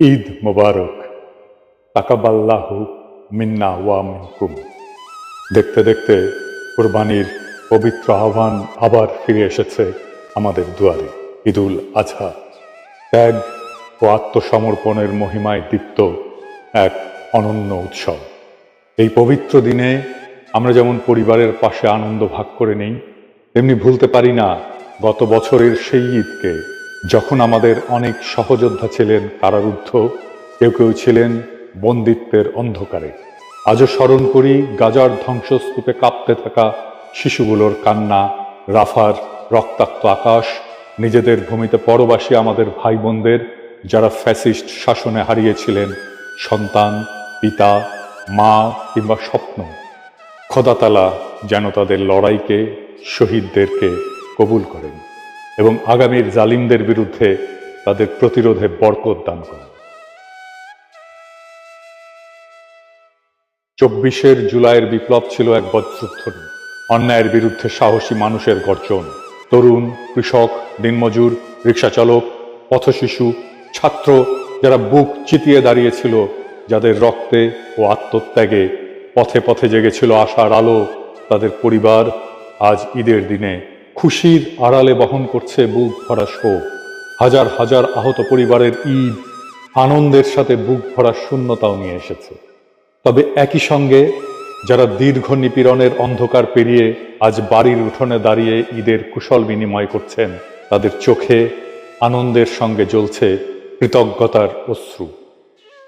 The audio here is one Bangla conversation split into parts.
ঈদ মোবারক, তাকাব্বাল্লাহু মিন্না ওয়া মিনকুম। দেখতে দেখতে কোরবানির পবিত্র আহ্বান আবার ফিরে এসেছে আমাদের দুয়ারে। ঈদুল আজহা ত্যাগ ও আত্মসমর্পণের মহিমায় দীপ্ত এক অনন্য উৎসব। এই পবিত্র দিনে আমরা যেমন পরিবারের পাশে আনন্দ ভাগ করে নেই, তেমনি ভুলতে পারি না গত বছরের সেই ঈদকে, যখন আমাদের অনেক সহযোদ্ধা ছিলেন কারারুদ্ধ, কেউ কেউ ছিলেন বন্দিত্বের অন্ধকারে। আজও স্মরণ করি গাজার ধ্বংসস্তূপে কাঁপতে থাকা শিশুগুলোর কান্না, রাফার রক্তাক্ত আকাশ, নিজেদের ভূমিতে পরবাসী আমাদের ভাই বোনদের যারা ফ্যাসিস্ট শাসনে হারিয়েছিলেন সন্তান, পিতা, মা কিংবা স্বপ্ন। খোদা তাআলা যেন তাদের লড়াইকে, শহীদদেরকে কবুল করেন এবং আগামীর জালিমদের বিরুদ্ধে তাদের প্রতিরোধে বরকত দান করেন। ২৪ জুলাইয়ের বিপ্লব ছিল এক বজ্রধ্বনি, অন্যায়ের বিরুদ্ধে সাহসী মানুষের গর্জন। তরুণ, কৃষক, দিনমজুর, রিকশাচালক, পথশিশু, ছাত্র, যারা বুক চিতিয়ে দাঁড়িয়েছিল, যাদের রক্তে ও আত্মত্যাগে পথে পথে জেগেছিল আশার আলো, তাদের পরিবার আজ ঈদের দিনে খুশির আড়ালে বহন করছে বুক ভরা শোক। হাজার হাজার আহত পরিবারের ঈদ আনন্দের সাথে বুক ভরা শূন্যতাও নিয়ে এসেছে। তবে একই সঙ্গে যারা দীর্ঘ নিপীড়নের অন্ধকার পেরিয়ে আজ বাড়ির উঠোনে দাঁড়িয়ে ঈদের কুশল বিনিময় করছেন, তাদের চোখে আনন্দের সঙ্গে জ্বলছে কৃতজ্ঞতার অশ্রু।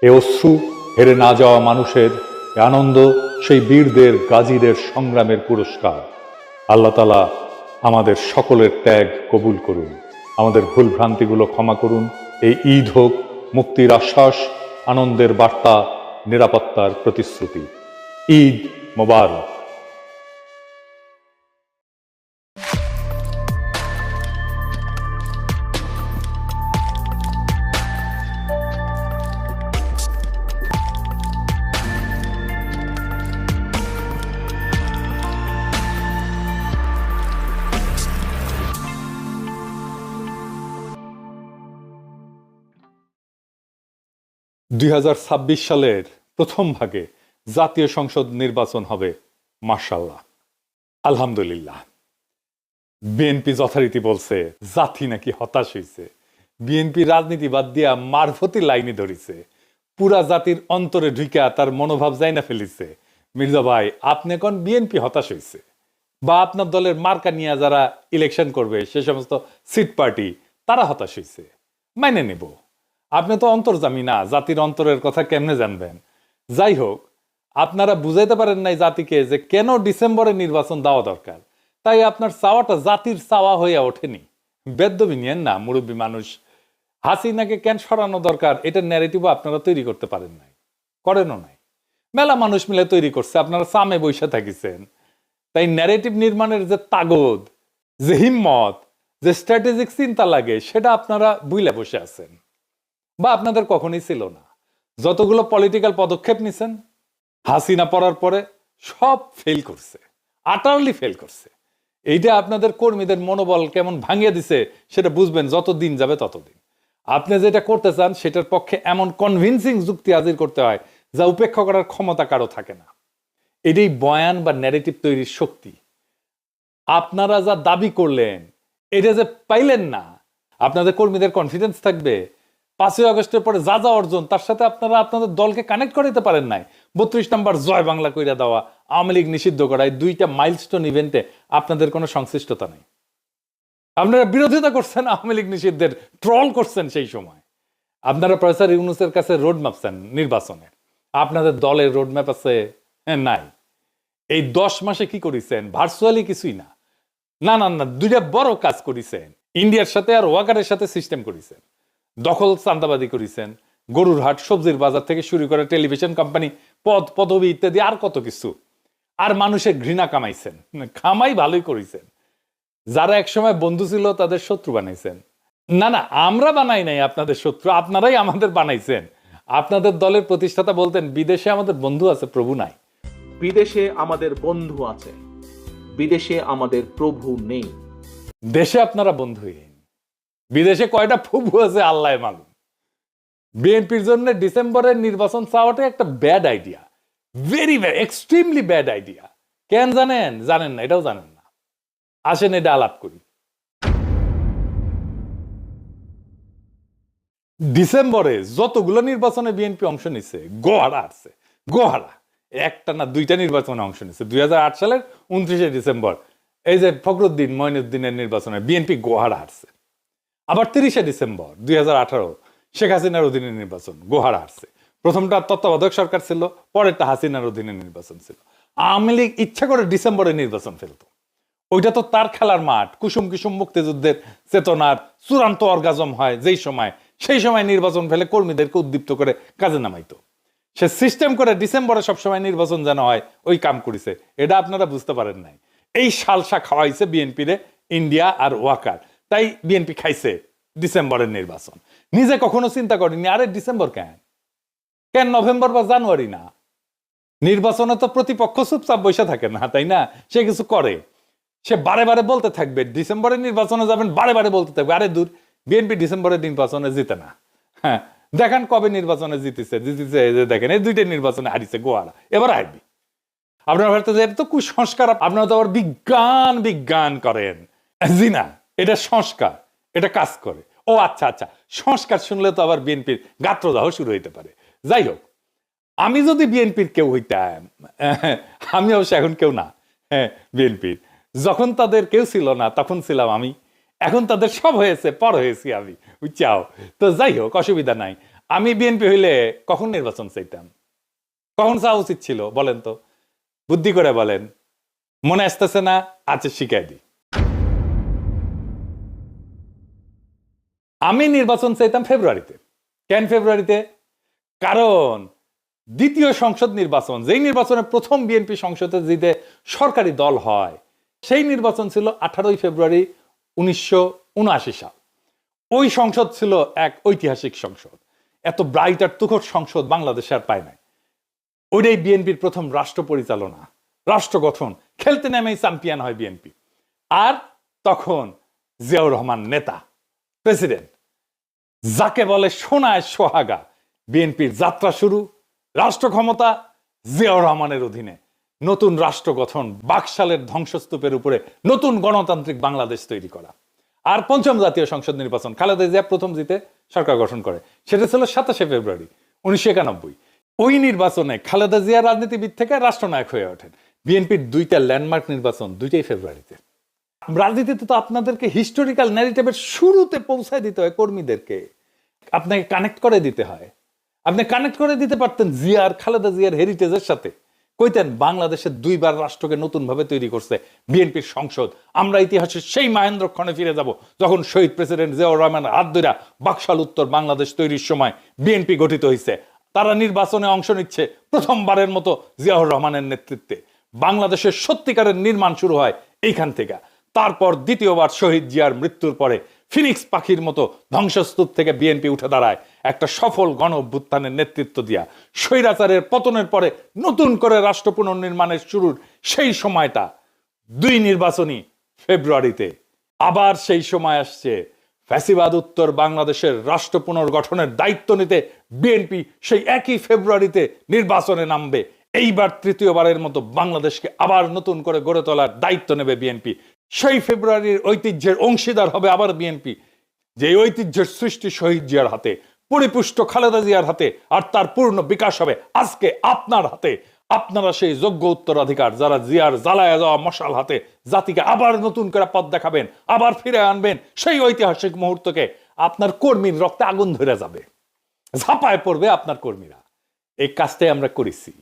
এ অশ্রু হেরে না যাওয়া মানুষের, এ আনন্দ সেই বীরদের, গাজীদের সংগ্রামের পুরস্কার। আল্লাহ তাআলা আমাদের সকলের ত্যাগ কবুল করুন, আমাদের ভুল ভ্রান্তিগুলো ক্ষমা করুন। এই ঈদ হোক মুক্তির আশ্বাস, আনন্দের বার্তা, নিরাপত্তার প্রতিশ্রুতি। ঈদ মোবারক। ২০২৬ সালের প্রথম ভাগে জাতীয় সংসদ নির্বাচন হবে মাশাআল্লাহ, আলহামদুলিল্লাহ। বিএনপি যথারীতি বলছে জাতি নাকি হতাশ হয়েছে, বিএনপি রাজনীতি বাদ দিয়া মারফতি লাইনে ধরিছে, পুরা জাতির অন্তরে ঢুইকা তার মনোভাব যাই না ফেলিছে। মির্জা ভাই, আপনি কোন বিএনপি হতাশ হয়েছে, বা আপনার দলের মার্কা নিয়ে যারা ইলেকশন করবে সে সমস্ত সিট পার্টি তারা হতাশ হয়েছে, মাইনে নেব। আপনি তো অন্তর্জামী না, জাতির অন্তরের কথা কেমনে জানবেন? যাই হোক, আপনারা বুঝাইতে পারেন নাই জাতিকে যে কেন ডিসেম্বরে নির্বাচন দেওয়া দরকার, তাই আপনার চাওয়াটা জাতির চাওয়া হইয়া ওঠেনি। বেদ্যবি নিয়েন না, মুরব্বী মানুষ। হাসিনাকে কেন সরানো দরকার এটার ন্যারেটিভও আপনারা তৈরি করতে পারেন নাই, করেনও নাই। মেলা মানুষ মিলে তৈরি করছে, আপনারা সামে বৈশা থাকিছেন। তাই ন্যারেটিভ নির্মাণের যে তাগদ, যে হিম্মত, যে স্ট্র্যাটেজিক চিন্তা লাগে, সেটা আপনারা বুইলা বসে আছেন, বা আপনাদের কখনোই ছিল না। যতগুলো পলিটিক্যাল পদক্ষেপ নিছেন হাসিনা পড়ার পরে সব ফেল করছে, আটারলি ফেল করছে। এইটা আপনাদের কর্মীদের মনোবল কেমন ভাঙিয়ে দিছে সেটা বুঝবেন যত দিন যাবে ততদিন। আপনি যেটা করতে চান সেটার পক্ষে এমন কনভিন্সিং যুক্তি হাজির করতে হয় যা উপেক্ষা করার ক্ষমতা কারো থাকে না। এটাই বয়ান বা ন্যারেটিভ তৈরির শক্তি। আপনারা যা দাবি করলেন এটা যে পাইলেন না, আপনাদের কর্মীদের কনফিডেন্স থাকবে ৫ই আগস্টের পরে যা যা অর্জন তার সাথে আপনারা আপনাদের দলকে কানেক্ট করাইতে পারেন নাই। ৩২ নম্বর জয় বাংলা কইরা দেওয়া, আওয়ামী লীগ নিষিদ্ধ করা, এই দুইটা মাইলস্টোন ইভেন্টে আপনাদের কোনো সংশ্লিষ্টতা নেই। আপনারা বিরোধিতা করছেন আওয়ামী লীগ নিষিদ্ধের, ট্রল করছেন সেই সময়। আপনারা প্রফেসর ইউনূসের কাছে রোড ম্যাপ চান নির্বাচনে, আপনাদের দলের রোড ম্যাপ আছে? নাই। এই ১০ মাসে কি করেছেন? ভার্চুয়ালি কিছুই না। না না না, দুইটা বড় কাজ করেছেন। ইন্ডিয়ার সাথে আর ওয়াকারের সাথে সিস্টেম করেছেন, দখল চান্দাবাদী করেছেন, গরুর হাট, সবজির বাজার থেকে শুরু করে টেলিভিশন কোম্পানি, পদ পদবি ইত্যাদি আর কত কিছু। আর মানুষের ঘৃণা কামাইছেন, কামাই ভালোই করেছেন। যারা একসময় বন্ধু ছিল তাদের শত্রু বানাইছেন। না না, আমরা বানাই নাই আপনাদের শত্রু, আপনারাই আমাদের বানাইছেন। আপনাদের দলের প্রতিষ্ঠাতা বলতেন বিদেশে আমাদের বন্ধু আছে, প্রভু নাই। বিদেশে আমাদের বন্ধু আছে, বিদেশে আমাদের প্রভু নেই। দেশে আপনারা বন্ধুহীন, বিদেশে কয়টা প্রভু আছে আল্লাহ মালুম। বিএনপির জন্য ডিসেম্বরের নির্বাচন চাওয়াটা একটা bad idea, very very extremely bad idea. কেন জানেন? জানেন না, এটাও জানেন না। আসেন এটা আলাপ করি। ডিসেম্বরে যতগুলো নির্বাচনে বিএনপি অংশ নিচ্ছে, গোহারা আসছে, গোহারা একটা না দুইটা নির্বাচনে অংশ নিচ্ছে। 2008 সালের 29শে ডিসেম্বর এই যে ফখরুদ্দিন মঈনুদ্দিনের নির্বাচনে বিএনপি গোহারা হারছে। আবার 30শে ডিসেম্বর 2018 শেখ হাসিনার অধীনে নির্বাচন, গোহারা হারছে। প্রথমটা তত্ত্বাবধায়ক সরকার ছিল, পরেরটা হাসিনার অধীনে নির্বাচন ছিল। আওয়ামী লীগ ইচ্ছা করে ডিসেম্বরে নির্বাচন ফেলতো। ওইটা তো তার খেলার মাঠ, কুসুম কুসুম মুক্তিযুদ্ধের চেতনার চূড়ান্ত অর্গাজম হয় যেই সময়, সেই সময় নির্বাচন ফেলে কর্মীদেরকে উদ্দীপ্ত করে কাজে নামাইতো। সে সিস্টেম করে ডিসেম্বরে সবসময় নির্বাচন যেন হয়, ওই কাম করেছে। এটা আপনারা বুঝতে পারেন নাই। এই সালসা খাওয়াইছে বিএনপিরে ইন্ডিয়া আর ওয়াকার, তাই বিএনপি খাইছে ডিসেম্বরের নির্বাচন। নিজে কখনো চিন্তা করেনি আরে ডিসেম্বর কেন, কেন নভেম্বর বা জানুয়ারি না? নির্বাচনে তো প্রতিপক্ষ চুপচাপ বসে থাকে না, তাই না? সে কিছু করে, সে বারে বারে বলতে থাকবে ডিসেম্বরের নির্বাচনে যাবেন, বারে বারে বলতে থাকবে আরে দূর, বিএনপি ডিসেম্বরের নির্বাচনে জিতে না। হ্যাঁ, দেখান কবে নির্বাচনে জিতেছে, দেখেন এই দুইটা নির্বাচনে হারিয়েছে গোয়ারা, এবার হারবি। আপনার ভারতে যে এটা তো কুসংস্কার, আপনারা তো আবার বিজ্ঞান বিজ্ঞান করেন। জি না, এটা সংস্কার, এটা কাজ করে। ও আচ্ছা আচ্ছা, সংস্কার শুনলে তো আবার বিএনপির গাত্রদাহ শুরু হইতে পারে। যাই হোক, আমি যদি বিএনপির কেউ হইতাম, আমি অবশ্য এখন কেউ না, হ্যাঁ বিএনপির যখন তাদের কেউ ছিল না তখন ছিলাম আমি, এখন তাদের সব হয়েছে, পর হয়েছি আমি, বুঝছাও? তো যাই হোক, অসুবিধা নাই। আমি বিএনপি হইলে কখন নির্বাচন চাইতাম, কখন চাওয়া উচিত ছিল বলেন তো? বুদ্ধি করে বলেন, মনে আসতেছে না? আচ্ছা শিখাই দিই। আমি নির্বাচন চাইতাম ফেব্রুয়ারিতে। কেন ফেব্রুয়ারিতে? কারণ দ্বিতীয় সংসদ নির্বাচন, যেই নির্বাচনে প্রথম বিএনপি সংসদে জিতে সরকারি দল হয়, সেই নির্বাচন ছিল 18 ফেব্রুয়ারি 1979 সাল। ওই সংসদ ছিল এক ঐতিহাসিক সংসদ। এত ব্রাইট আর তুখর সংসদ বাংলাদেশে আর পায় নাই। ওইটাই বিএনপির প্রথম রাষ্ট্র পরিচালনা, রাষ্ট্র গঠন, খেলতে নেমেই চ্যাম্পিয়ন হয় বিএনপি। আর তখন জিয়াউর রহমান নেতা, প্রেসিডেন্ট, যাকে বলে সোনায় সোহাগা। বিএনপির যাত্রা শুরু, রাষ্ট্র ক্ষমতা জিয়াউর রহমানের অধীনে, নতুন রাষ্ট্র গঠন, বাকশালের ধ্বংসস্তূপের উপরে নতুন গণতান্ত্রিক বাংলাদেশ তৈরি করা। আর পঞ্চম জাতীয় সংসদ নির্বাচন, খালেদা জিয়া প্রথম জিতে সরকার গঠন করে, সেটা ছিল 27 ফেব্রুয়ারি 1991। ওই নির্বাচনে খালেদা জিয়া রাজনীতিবিদ থেকে রাষ্ট্রনায়ক হয়ে ওঠেন। বিএনপির দুইটা ল্যান্ডমার্ক নির্বাচন, দুইটাই ফেব্রুয়ারিতে। রাজনীতিতে তো আপনাদেরকে হিস্টোরিক্যাল ন্যারেটিভের শুরুতে পৌঁছায় দিতে হয় কর্মীদেরকে, আপনাকে কানেক্ট করে দিতে হয়। আপনি কানেক্ট করে দিতে পারতেন জিয়ার, খালেদা জিয়ার হেরিটেজের সাথে, কইতেন বাংলাদেশের দুইবার রাষ্ট্রকে নতুন ভাবে তৈরি করছে বিএনপির সংসদ। আমরা ইতিহাসের সেই মহেন্দ্রক্ষণে ফিরে যাব যখন শহীদ প্রেসিডেন্ট জিয়াউর রহমান হাত ধইরা বাকশাল উত্তর বাংলাদেশ তৈরির সময় বিএনপি গঠিত হয়েছে। তারা নির্বাচনে অংশ নিচ্ছে প্রথমবারের মতো জিয়াউর রহমানের নেতৃত্বে। বাংলাদেশের সত্যিকারের নির্মাণ শুরু হয় এইখান থেকে। তারপর দ্বিতীয়বার শহীদ জিয়ার মৃত্যুর পরে ফিনিক্স পাখির মতো ধ্বংসস্তূপ থেকে বিএনপি উঠে দাঁড়ায় একটা সফল গণ অভ্যুত্থানের নেতৃত্ব দিয়া। স্বৈরাচারের পতনের পরে নতুন করে রাষ্ট্র পুনর্নির্মাণের শুরুর সেই সময়টা দুই নির্বাচনী ফেব্রুয়ারিতে। আবার সেই সময় আসছে ফ্যাসিবাদ উত্তর বাংলাদেশের রাষ্ট্র পুনর্গঠনের দায়িত্ব নিতে বিএনপি সেই একই ফেব্রুয়ারিতে নির্বাচনে নামবে। এইবার তৃতীয়বারের মতো বাংলাদেশকে আবার নতুন করে গড়ে তোলার দায়িত্ব নেবে বিএনপি। সেই ফেব্রুয়ারির ঐতিহ্যের অংশীদার হবে আবার বিএনপি, যে ঐতিহ্যের সৃষ্টি শহীদ জিয়ার হাতে, পরিপুষ্ট খালেদা জিয়ার হাতে, আর তার পূর্ণ বিকাশ হবে আজকে আপনার হাতে। আপনারা সেই যোগ্য উত্তরাধিকার, যারা জিয়ার জ্বালায়া যাওয়া মশাল হাতে জাতিকে আবার নতুন করে পথ দেখাবেন, আবার ফিরে আনবেন সেই ঐতিহাসিক মুহূর্তকে। আপনার কর্মীর রক্তে আগুন ধরে যাবে, ঝাঁপায় পড়বে আপনার কর্মীরা। এই কাজটাই আমরা করেছি,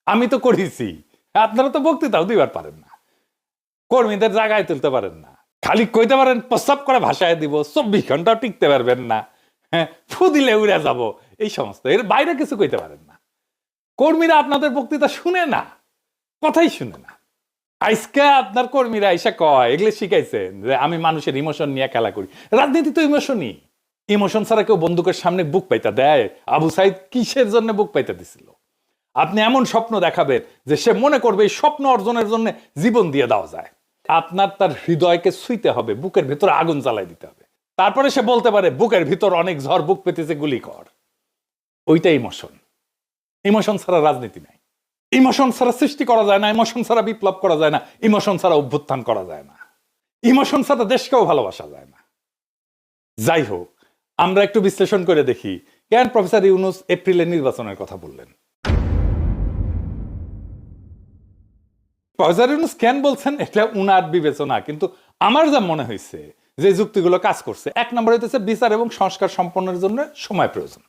আমি তো করেছি। আপনারা তো বক্তৃতাও দিবার পারেন না, কর্মীদের জায়গায় তুলতে পারেন না, খালি কইতে পারেন প্রস্তাব করে ভাষায় দিব, 24 ঘন্টাও টিকতে পারবেন না, হ্যাঁ ফু দিলে উড়ে যাব, এই সমস্ত, এর বাইরে কিছু কইতে পারেন না। কর্মীরা আপনাদের বক্তৃতা শুনে না, কথাই শুনে না। আজকে আপনার কর্মীরা এসে কয়, এগুলো শিখাইছেন যে আমি মানুষের ইমোশন নিয়ে খেলা করি। রাজনীতি তো ইমোশনই, ইমোশন ছাড়া কেউ বন্দুকের সামনে বুক পাইতে দেয়? আবু সাইদ কিসের জন্য বুক পাইতে দিছিল? আপনি এমন স্বপ্ন দেখাবেন যে সে মনে করবে এই স্বপ্ন অর্জনের জন্য জীবন দিয়ে দেওয়া যায়। আপনার তার হৃদয়কে ছুঁইতে হবে, বুকের ভিতরে আগুন জ্বালাই দিতে হবে, তারপরে সে বলতে পারে বুকের ভিতর অনেক ঝড়, বুক পেতেছে, গুলি কর। ওইটা ইমোশন। ইমোশন ছাড়া রাজনীতি নাই, ইমোশন ছাড়া সৃষ্টি করা যায় না, ইমোশন ছাড়া বিপ্লব করা যায় না, ইমোশন ছাড়া অভ্যুত্থান করা যায় না, ইমোশন ছাড়া দেশকেও ভালোবাসা যায় না। যাই হোক, আমরা একটু বিশ্লেষণ করে দেখি কেন প্রফেসর ইউনূস এপ্রিলে নির্বাচনের কথা বললেন। প্রফেসর ইউনূস কেন বলছেন এটা উনার বিবেচনা, কিন্তু আমার যা মনে হয়েছে যে যুক্তিগুলো কাজ করছে, এক নম্বর হইতেছে বিচার এবং সংস্কার সম্পন্নের জন্য সময় প্রয়োজন।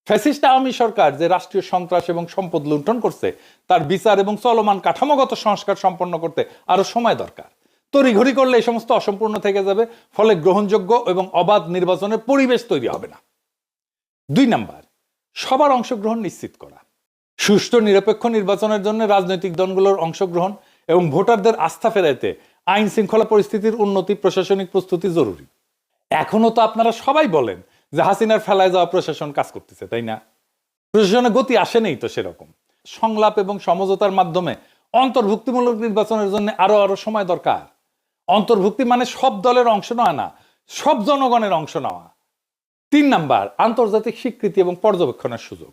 ফ্যাসিস্ট আওয়ামী সরকার যে রাষ্ট্রীয় সন্ত্রাস এবং সম্পদ লুণ্ঠন করছে, তার বিচার এবং চলমান কাঠামোগত সংস্কার সম্পন্ন করতে আরো সময় দরকার। তড়িঘড়ি করলে এই সমস্ত অসম্পূর্ণ থেকে যাবে, ফলে গ্রহণযোগ্য এবং অবাধ নির্বাচনের পরিবেশ তৈরি হবে না। 2 নাম্বার, সবার অংশগ্রহণ নিশ্চিত করা। সুষ্ঠু নিরপেক্ষ নির্বাচনের জন্য রাজনৈতিক দলগুলোর অংশগ্রহণ এবং ভোটারদের আস্থা ফেরাইতে আইন শৃঙ্খলা পরিস্থিতির উন্নতি, প্রশাসনিক প্রস্তুতি জরুরি। এখনো তো আপনারা সবাই বলেন যে হাসিনার ফেলায় যাওয়া প্রশাসন কাজ করতেছে, তাই না? প্রশাসনের গতি আসেনি তো সেরকম। সংলাপ এবং সমঝোতার মাধ্যমে অন্তর্ভুক্তিমূলক নির্বাচনের জন্য আরো সময় দরকার। অন্তর্ভুক্তি মানে সব দলের অংশ নেওয়া না, সব জনগণের অংশ নেওয়া। 3 নাম্বার, আন্তর্জাতিক স্বীকৃতি এবং পর্যবেক্ষণের সুযোগ।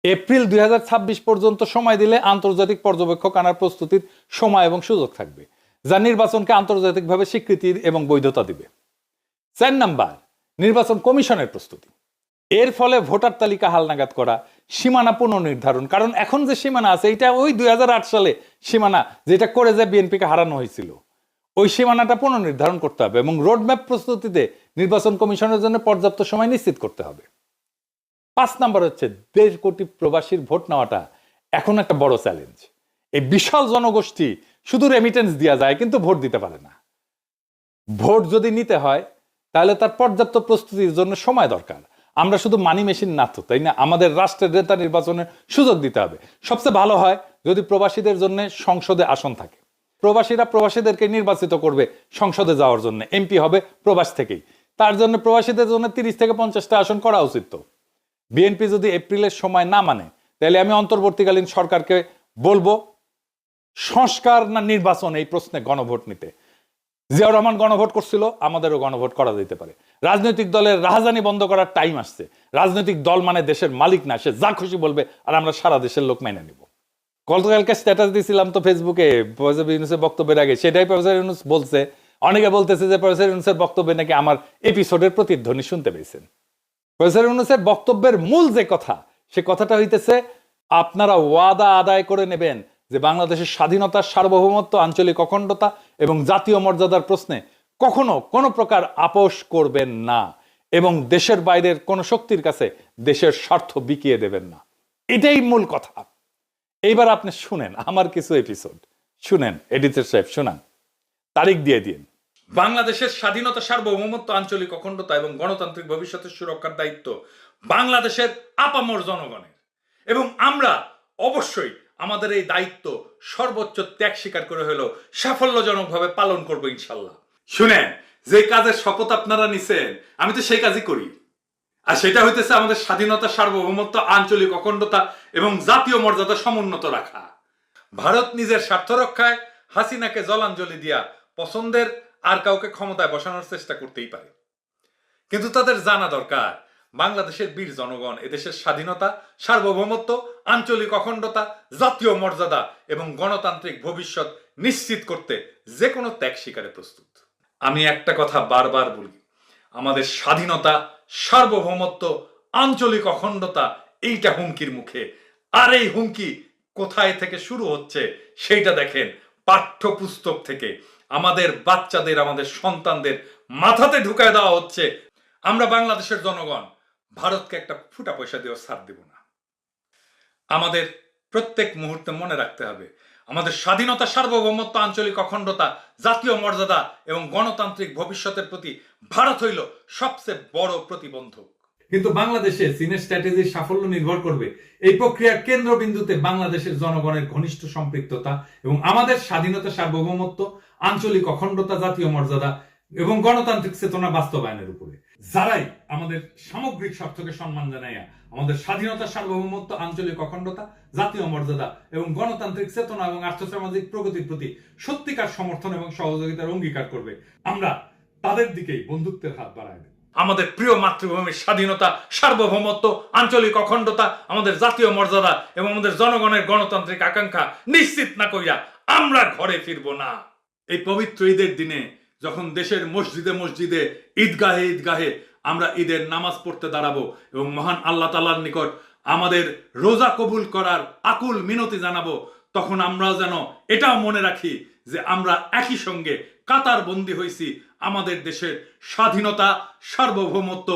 এপ্রিল 2026 পর্যন্ত সময় দিলে আন্তর্জাতিক পর্যবেক্ষক আনার প্রস্তুতির সময় এবং সুযোগ থাকবে, যা নির্বাচনকে আন্তর্জাতিকভাবে স্বীকৃতির এবং বৈধতা দিবে। 4 নাম্বার, নির্বাচন কমিশনের প্রস্তুতি। এর ফলে ভোটার তালিকা হালনাগাদ করা, সীমানা পুনর্নির্ধারণ। কারণ এখন যে সীমানা আছে এটা ওই 2008 সালে সীমানা, যেটা করে যে বিএনপিকে হারানো হয়েছিল, ওই সীমানাটা পুনর্নির্ধারণ করতে হবে এবং রোডম্যাপ প্রস্তুতিতে নির্বাচন কমিশনের জন্য পর্যাপ্ত সময় নিশ্চিত করতে হবে। 5 নাম্বার হচ্ছে 1.5 কোটি প্রবাসীর ভোট নেওয়াটা এখন একটা বড় চ্যালেঞ্জ। এই বিশাল জনগোষ্ঠী শুধু রেমিটেন্স দেওয়া যায় কিন্তু ভোট দিতে পারে না। ভোট যদি নিতে হয় তাহলে তার পর্যাপ্ত প্রস্তুতির জন্য সময় দরকার। আমরা শুধু মানি মেশিন না তো, তাই না? আমাদের রাষ্ট্রের নেতা নির্বাচনের সুযোগ দিতে হবে। সবচেয়ে ভালো হয় যদি প্রবাসীদের জন্য সংসদে আসন থাকে। প্রবাসীরা প্রবাসীদেরকে নির্বাচিত করবে সংসদে যাওয়ার জন্য, এমপি হবে প্রবাস থেকেই। তার জন্য প্রবাসীদের জন্য 30 থেকে 50টা আসন করা উচিত। তো বিএনপি যদি এপ্রিলের সময় না মানে, তাহলে আমি অন্তর্বর্তীকালীন সরকারকে বলবো সংস্কার না নির্বাচন এই প্রশ্নে গণভোট নিতে। জিয়াউর রহমান গণভোট করছিল, আমাদেরও গণভোট করা যেতে পারে। রাজনৈতিক দলের রাহাজানি বন্ধ করার টাইম আসছে। রাজনৈতিক দল মানে দেশের মালিক না, সে যা খুশি বলবে আর আমরা সারা দেশের লোক মেনে নিব। গতকালকে স্ট্যাটাস দিয়েছিলাম তো ফেসবুকে প্রফেসর ইউনূসের বক্তব্যের আগে, সেটাই প্রফেসর ইউনূস বলছে। অনেকে বলতেছে যে প্রফেসর ইউনূসের বক্তব্যে নাকি আমার এপিসোডের প্রতিধ্বনি শুনতে পেয়েছেন। প্রফেসর ইউনূসের বক্তব্যের মূল যে কথা, সে কথাটা হইতেছে আপনারা ওয়াদা আদায় করে নেবেন যে বাংলাদেশের স্বাধীনতা, সার্বভৌমত্ব, আঞ্চলিক অখণ্ডতা এবং জাতীয় মর্যাদার প্রশ্নে কখনো কোনো প্রকার আপোষ করবেন না এবং দেশের বাইরের কোন শক্তির কাছে দেশের স্বার্থ বিকিয়ে দেবেন না। এটাই মূল কথা। এইবার আপনি শুনেন আমার কিছু এপিসোড, শুনেন এডিটর সাহেব, শুনান, তারিখ দিয়ে দিন। বাংলাদেশের স্বাধীনতা, সার্বভৌমত্ব, আঞ্চলিক অখণ্ডতা এবং গণতান্ত্রিক ভবিষ্যতের সুরক্ষার দায়িত্ব বাংলাদেশের আপামর জনগণের, এবং আমরা অবশ্যই আমাদের এই দায়িত্ব সর্বোচ্চ ত্যাগ স্বীকার করে হলেও সাফল্যজনকভাবে পালন করবো ইনশাল্লাহ। শুনেন, যে কাজের শপথ আপনারা নিছেন আমি তো সেই কাজই করি, আর সেটা হইতেছে আমাদের স্বাধীনতা, সার্বভৌমত্ব, আঞ্চলিক অখণ্ডতা এবং জাতীয় মর্যাদা সমুন্নত রাখা। ভারত নিজের স্বার্থ রক্ষায় হাসিনাকে জলাঞ্জলি দিয়া পছন্দের আর কাউকে ক্ষমতায় বসানোর চেষ্টা করতেই পারে, কিন্তু তাদের জানা দরকার বাংলাদেশের বীর জনগণ এদেশের স্বাধীনতা, সার্বভৌমত্ব, আঞ্চলিক অখণ্ডতা, জাতীয় মর্যাদা এবং গণতান্ত্রিক ভবিষ্যৎ নিশ্চিত করতে যে কোনো ত্যাগ স্বীকারে প্রস্তুত। আমি একটা কথা বারবার বলি, আমাদের স্বাধীনতা, সার্বভৌমত্ব, আঞ্চলিক অখণ্ডতা এইটা হুমকির মুখে। আর এই হুমকি কোথায় থেকে শুরু হচ্ছে সেইটা দেখেন পাঠ্যপুস্তক থেকে। আমাদের বাচ্চাদের, আমাদের সন্তানদের মাথাতে ঢুকায় দেওয়া হচ্ছে আমরা বাংলাদেশের জনগণ ভারতকে একটা ফুটা পয়সা দিয়েও ছাড় দেব না। আমাদের প্রত্যেক মুহূর্তে মনে রাখতে হবে আমাদের স্বাধীনতা, সার্বভৌমত্ব, আঞ্চলিক অখণ্ডতা, জাতীয় মর্যাদা এবং গণতান্ত্রিক ভবিষ্যতের প্রতি ভারত হইল সবচেয়ে বড় প্রতিবন্ধক। কিন্তু বাংলাদেশে চীনের স্ট্র্যাটেজির সাফল্য নির্ভর করবে এই প্রক্রিয়ার কেন্দ্রবিন্দুতে বাংলাদেশের জনগণের ঘনিষ্ঠ সম্পৃক্ততা এবং আমাদের স্বাধীনতা, সার্বভৌমত্ব, আঞ্চলিক অখণ্ডতা, জাতীয় মর্যাদা এবং গণতান্ত্রিক চেতনা বাস্তবায়নের উপরে। যারাই আমাদের সামগ্রিক স্বার্থকে সম্মান জানাইয়া আমাদের স্বাধীনতা, সার্বভৌমত্ব, আঞ্চলিক অখণ্ডতা, জাতীয় মর্যাদা এবং গণতান্ত্রিক চেতনা এবং আর্থসামাজিক প্রগতির প্রতি সত্যিকার সমর্থন এবং সহযোগিতার অঙ্গীকার করবে, আমরা তাদের দিকেই বন্ধুত্বের হাত বাড়ায় দেব। আমাদের প্রিয় মাতৃভূমির স্বাধীনতা, সার্বভৌমত্ব, আঞ্চলিক অখণ্ডতা, আমাদের জাতীয় মর্যাদা এবং আমাদের জনগণের গণতান্ত্রিক আকাঙ্ক্ষা নিশ্চিত না কইরা আমরা ঘরে ফিরবো না। এই পবিত্র ঈদের দিনে যখন দেশের মসজিদে মসজিদে, ঈদগাহে ঈদগাহে আমরা ঈদের নামাজ পড়তে দাঁড়াবো এবং মহান আল্লাহ তাআলার নিকট আমাদের রোজা কবুল করার আকুল মিনতি জানাবো, তখন আমরা যেন এটাও মনে রাখি যে আমরা একই সঙ্গে কাতার বন্দী হয়েছি আমাদের দেশের স্বাধীনতা, সার্বভৌমত্ব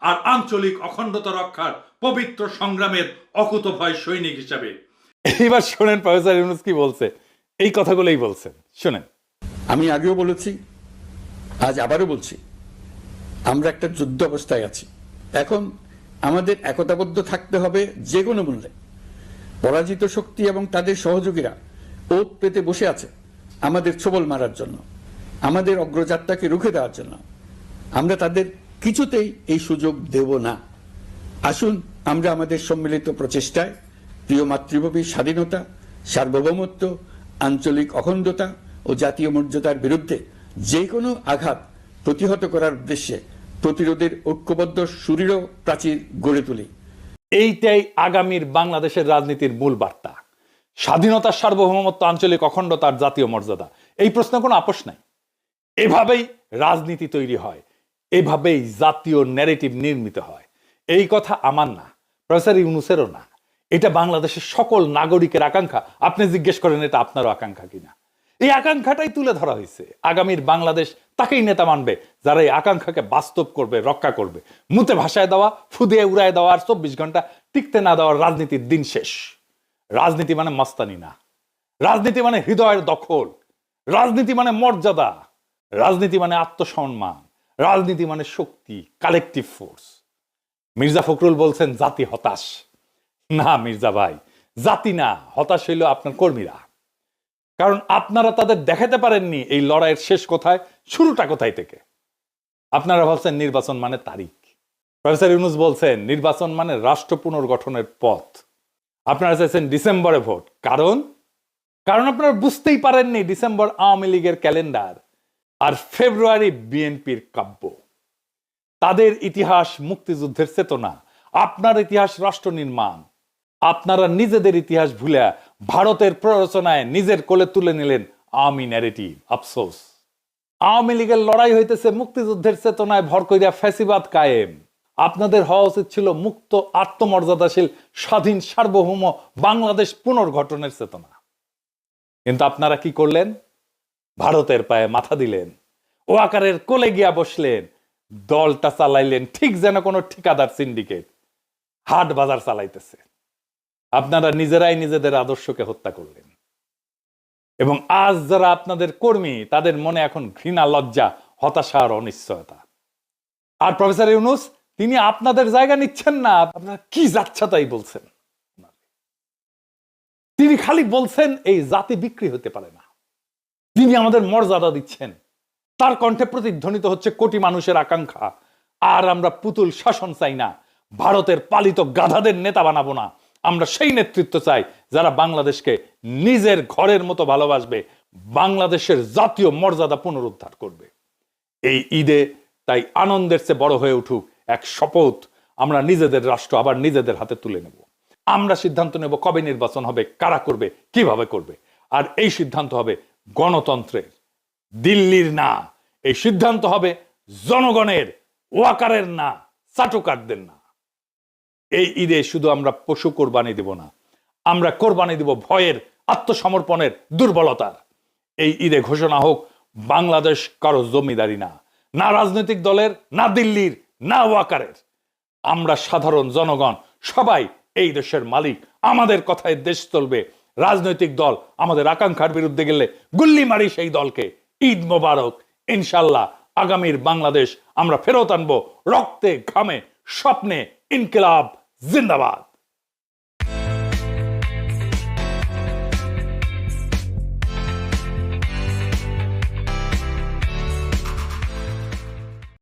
আর আঞ্চলিক অখণ্ডতা রক্ষার পবিত্র সংগ্রামের অকুতভয় সৈনিক হিসাবে। এইবার শোনেন প্রফেসর ইউনূস কি বলছে, এই কথাগুলোই বলছেন, শোনেন। আমি আগেও বলেছি, আজ আবারও বলছি, আমরা একটা যুদ্ধ অবস্থায় আছি। এখন আমাদের একতাবদ্ধ থাকতে হবে যে কোনো মূল্যে। পরাজিত শক্তি এবং তাদের সহযোগীরা ওত পেতে বসে আছে আমাদের ছোবল মারার জন্য, আমাদের অগ্রযাত্রাকে রুখে দেওয়ার জন্য। আমরা তাদের কিছুতেই এই সুযোগ দেব না। আসুন আমরা আমাদের সম্মিলিত প্রচেষ্টায় প্রিয় মাতৃভূমির স্বাধীনতা, সার্বভৌমত্ব, আঞ্চলিক অখণ্ডতা ও জাতীয় মর্যাদার বিরুদ্ধে যে কোনো আঘাত প্রতিহত করার উদ্দেশ্যে প্রতিরোধের ঐক্যবদ্ধ সুদৃঢ় প্রাচীর গড়ে তুলি। এইটাই আগামীর বাংলাদেশের রাজনীতির মূল বার্তা। স্বাধীনতা, সার্বভৌমত্ব, আঞ্চলিক অখণ্ডতা আর জাতীয় মর্যাদা, এই প্রশ্নে কোনো আপোষ নাই। এভাবেই রাজনীতি তৈরি হয়, এভাবেই জাতীয় ন্যারেটিভ নির্মিত হয়। এই কথা আমার না, প্রফেসর ইউনূসেরও না, এটা বাংলাদেশের সকল নাগরিকের আকাঙ্ক্ষা। আপনি জিজ্ঞেস করেন এটা আপনারও আকাঙ্ক্ষা কিনা। এই আকাঙ্ক্ষাটাই তুলে ধরা হয়েছে। আগামীর বাংলাদেশ তাকেই নেতা মানবে যারা এই আকাঙ্ক্ষাকে বাস্তব করবে, রক্ষা করবে। মুতে ভাষায় দেওয়া, ফুদিয়ে উড়ায় দেওয়া আর 24 ঘন্টা টিকতে না দেওয়ার রাজনীতির দিন শেষ। রাজনীতি মানে মস্তানি না, রাজনীতি মানে হৃদয়ের দখল, রাজনীতি মানে মর্যাদা, রাজনীতি মানে আত্মসম্মান, রাজনীতি মানে শক্তি, কালেকটিভ ফোর্স। মির্জা ফখরুল বলছেন জাতি হতাশ। না মির্জা ভাই, জাতি না, হতাশ হইল আপনার কর্মীরা। কারণ আপনারা তাদের দেখাতে পারেননি এই লড়াইয়ের শেষ কোথায়, শুরুটা কোথায় থেকে। আপনারা ভাবছেন নির্বাচন মানে তারিখ। প্রফেসর ইউনূস বলছেন নির্বাচন মানে রাষ্ট্র পুনর্গঠনের পথ। আপনারা চাইছেন ডিসেম্বরে ভোট। কারণ আপনারা বুঝতেই পারেননি ডিসেম্বর আওয়ামী লীগের ক্যালেন্ডার আর ফেব্রুয়ারি বিএনপির কাব্য। তাদের ইতিহাস মুক্তিযুদ্ধের চেতনা, আপনার ইতিহাস রাষ্ট্র নির্মাণ। আপনারা নিজেদের ইতিহাস ভুলে ভারতের প্ররোচনায় নিজের কোলে তুলে নিলেন আওয়ামী ন্যারেটিভ। আফসোস, আওয়ামী লীগের লড়াই হইতেছে মুক্তিযুদ্ধের চেতনায় ভর কইরা ফ্যাসিবাদ কায়েম। আপনাদের হওয়া উচিত ছিল মুক্ত, আত্মমর্যাদাশীল, স্বাধীন, সার্বভৌম বাংলাদেশ পুনর্গঠনের চেতনা। কিন্তু আপনারা কি করলেন? ভারতের পায়ে মাথা দিলেন, ও আকারের কোলে গিয়া বসলেন, দলটা চালাইলেন ঠিক যেন কোনো ঠিকাদার সিন্ডিকেট হাট বাজার চালাইতেছে। আপনারা নিজেরাই নিজেদের আদর্শকে হত্যা করলেন। এবং আজ যারা আপনাদের কর্মী, তাদের মনে এখন ঘৃণা, লজ্জা, হতাশা আর অনিশ্চয়তা। আর প্রফেসর ইউনূস, তিনি আপনাদের জায়গা নিচ্ছেন না। আপনারা কি যাচ্ছা তাই বলছেন। তিনি খালি বলছেন এই জাতি বিক্রি হতে পারে না। তিনি আমাদের মর্যাদা দিচ্ছেন। তার কণ্ঠে প্রতিধ্বনিত হচ্ছে কোটি মানুষের আকাঙ্ক্ষা। আর আমরা পুতুল শাসন চাই না, ভারতের পালিত গাধাদের নেতা বানাবো না। আমরা সেই নেতৃত্ব চাই যারা বাংলাদেশকে নিজের ঘরের মতো ভালোবাসবে, বাংলাদেশের জাতীয় মর্যাদা পুনরুদ্ধার করবে। এই ঈদে তাই আনন্দের চেয়ে বড় হয়ে উঠুক এক শপথ, আমরা নিজেদের রাষ্ট্র আবার নিজেদের হাতে তুলে নেব। আমরা সিদ্ধান্ত নেব কবে নির্বাচন হবে, কারা করবে, কিভাবে করবে। আর এই সিদ্ধান্ত হবে গণতন্ত্রের, দিল্লির না। এই সিদ্ধান্ত হবে জনগণের, ওয়াকারের না, চাটুকারদের না। এই ঈদে শুধু আমরা পশু কোরবানি দেব না, আমরা কোরবানি দেব ভয়ের, আত্মসমর্পণের, দুর্বলতার। এই ঈদে ঘোষণা হোক বাংলাদেশ কারো জমিদারি না, না রাজনৈতিক দলের, না দিল্লির, না ওয়াকারের। আমরা সাধারণ জনগণ সবাই এই দেশের মালিক। আমাদের কথায় দেশ চলবে। রাজনৈতিক দল আমাদের আকাঙ্ক্ষার বিরুদ্ধে গেলে গুল্লি মারি সেই দলকে। ঈদ মোবারক। ইনশাল্লাহ আগামীর বাংলাদেশ আমরা ফেরত আনবো রক্তে, ঘামে, স্বপ্নে। ইনকিলাব জিন্দাবাদ।